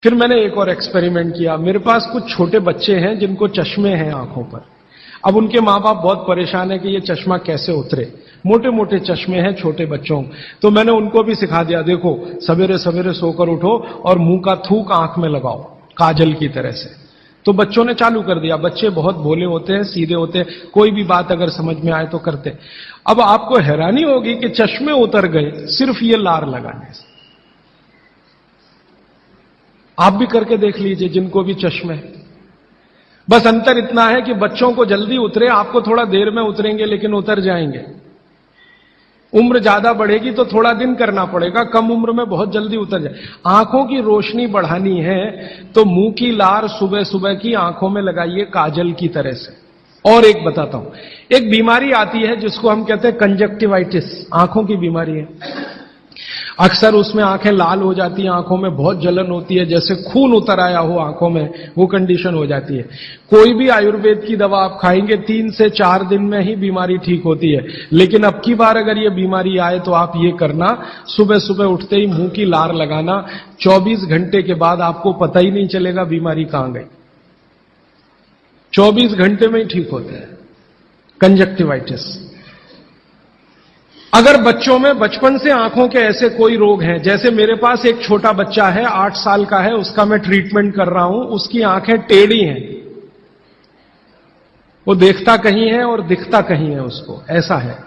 फिर मैंने एक और एक्सपेरिमेंट किया। मेरे पास कुछ छोटे बच्चे हैं जिनको चश्मे हैं आंखों पर। अब उनके मां बाप बहुत परेशान है कि ये चश्मा कैसे उतरे। मोटे मोटे चश्मे हैं छोटे बच्चों। तो मैंने उनको भी सिखा दिया, देखो सवेरे सवेरे सोकर उठो और मुंह का थूक आंख में लगाओ काजल की तरह से। तो बच्चों ने चालू कर दिया। बच्चे बहुत भोले होते हैं, सीधे होते हैं, कोई भी बात अगर समझ में आए तो करते। अब आपको हैरानी होगी कि चश्मे उतर गए सिर्फ ये लार लगाने से। आप भी करके देख लीजिए जिनको भी चश्मे। बस अंतर इतना है कि बच्चों को जल्दी उतरे, आपको थोड़ा देर में उतरेंगे लेकिन उतर जाएंगे। उम्र ज्यादा बढ़ेगी तो थोड़ा दिन करना पड़ेगा, कम उम्र में बहुत जल्दी उतर जाए। आंखों की रोशनी बढ़ानी है तो मुंह की लार सुबह सुबह की आंखों में लगाइए काजल की तरह से। और एक बताता हूं, एक बीमारी आती है जिसको हम कहते हैं कंजक्टिवाइटिस, आंखों की बीमारी है। अक्सर उसमें आंखें लाल हो जाती हैं, आंखों में बहुत जलन होती है, जैसे खून उतर आया हो आंखों में, वो कंडीशन हो जाती है। कोई भी आयुर्वेद की दवा आप खाएंगे 3 से 4 दिन में ही बीमारी ठीक होती है। लेकिन अब की बार अगर ये बीमारी आए तो आप ये करना, सुबह सुबह उठते ही मुंह की लार लगाना। 24 घंटे के बाद आपको पता ही नहीं चलेगा बीमारी कहां गई। 24 घंटे में ही ठीक होता है कंजक्टिवाइटिस। अगर बच्चों में बचपन से आंखों के ऐसे कोई रोग हैं, जैसे मेरे पास एक छोटा बच्चा है 8 साल का है, उसका मैं ट्रीटमेंट कर रहा हूं, उसकी आंखें टेढ़ी हैं, वो देखता कहीं है और दिखता कहीं है, उसको ऐसा है।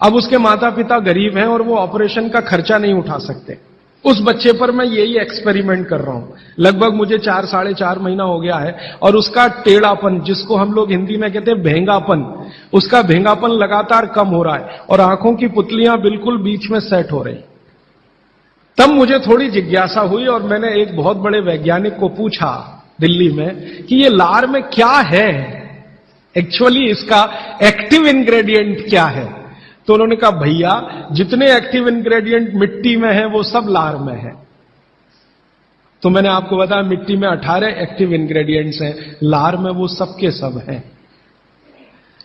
अब उसके माता पिता गरीब हैं और वो ऑपरेशन का खर्चा नहीं उठा सकते। उस बच्चे पर मैं यही एक्सपेरिमेंट कर रहा हूं। लगभग मुझे 4 साढ़े 4 महीना हो गया है और उसका टेढ़ापन, जिसको हम लोग हिंदी में कहते हैं भेंगापन, उसका भेंगापन लगातार कम हो रहा है और आंखों की पुतलियां बिल्कुल बीच में सेट हो रही। तब मुझे थोड़ी जिज्ञासा हुई और मैंने एक बहुत बड़े वैज्ञानिक को पूछा दिल्ली में कि ये लार में क्या है, एक्चुअली इसका एक्टिव इंग्रेडिएंट क्या है। तो उन्होंने कहा, भैया जितने एक्टिव इंग्रेडिएंट मिट्टी में है वो सब लार में है। तो मैंने आपको बताया मिट्टी में 18 एक्टिव इंग्रेडिएंट्स हैं, लार में वो सब के सब हैं।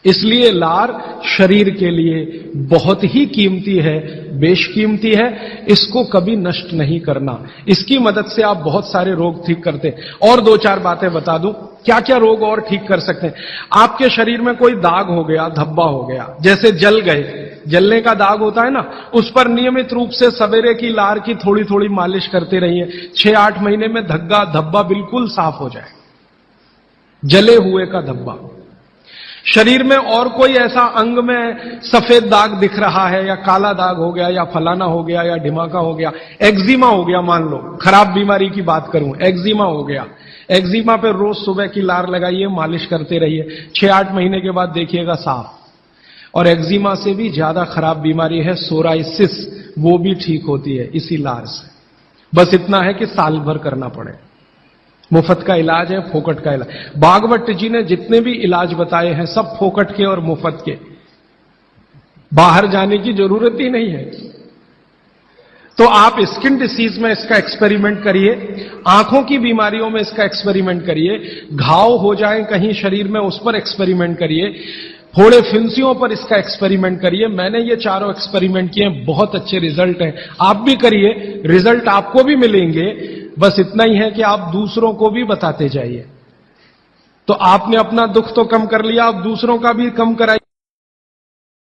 इसलिए लार शरीर के लिए बहुत ही कीमती है, बेशकीमती है। इसको कभी नष्ट नहीं करना। इसकी मदद से आप बहुत सारे रोग ठीक करते हैं। और 2-4 बातें बता दूं क्या क्या रोग और ठीक कर सकते हैं। आपके शरीर में कोई दाग हो गया, धब्बा हो गया, जैसे जल गए, जलने का दाग होता है ना, उस पर नियमित रूप से सवेरे की लार की थोड़ी थोड़ी मालिश करते रहिए। 6-8 महीने में धब्बा बिल्कुल साफ हो जाए, जले हुए का धब्बा। शरीर में और कोई ऐसा अंग में सफेद दाग दिख रहा है या काला दाग हो गया या फलाना हो गया या ढिमाका हो गया, एक्जिमा हो गया, मान लो खराब बीमारी की बात करूं, एक्जिमा हो गया, एक्जिमा पे रोज सुबह की लार लगाइए, मालिश करते रहिए, 6-8 महीने के बाद देखिएगा साफ। और एक्जिमा से भी ज्यादा खराब बीमारी है सोराइसिस, वो भी ठीक होती है इसी लार से। बस इतना है कि साल भर करना पड़े। मुफ्त का इलाज है, फोकट का इलाज। भागवत जी ने जितने भी इलाज बताए हैं सब फोकट के और मुफ्त के, बाहर जाने की जरूरत ही नहीं है। तो आप स्किन डिसीज में इसका एक्सपेरिमेंट करिए, आंखों की बीमारियों में इसका एक्सपेरिमेंट करिए, घाव हो जाए कहीं शरीर में उस पर एक्सपेरिमेंट करिए, फोड़े फिंसियों पर इसका एक्सपेरिमेंट करिए। मैंने ये चारों एक्सपेरिमेंट किए, बहुत अच्छे रिजल्ट हैं। आप भी करिए, रिजल्ट आपको भी मिलेंगे। बस इतना ही है कि आप दूसरों को भी बताते जाइए। तो आपने अपना दुख तो कम कर लिया, आप दूसरों का भी कम कराइए।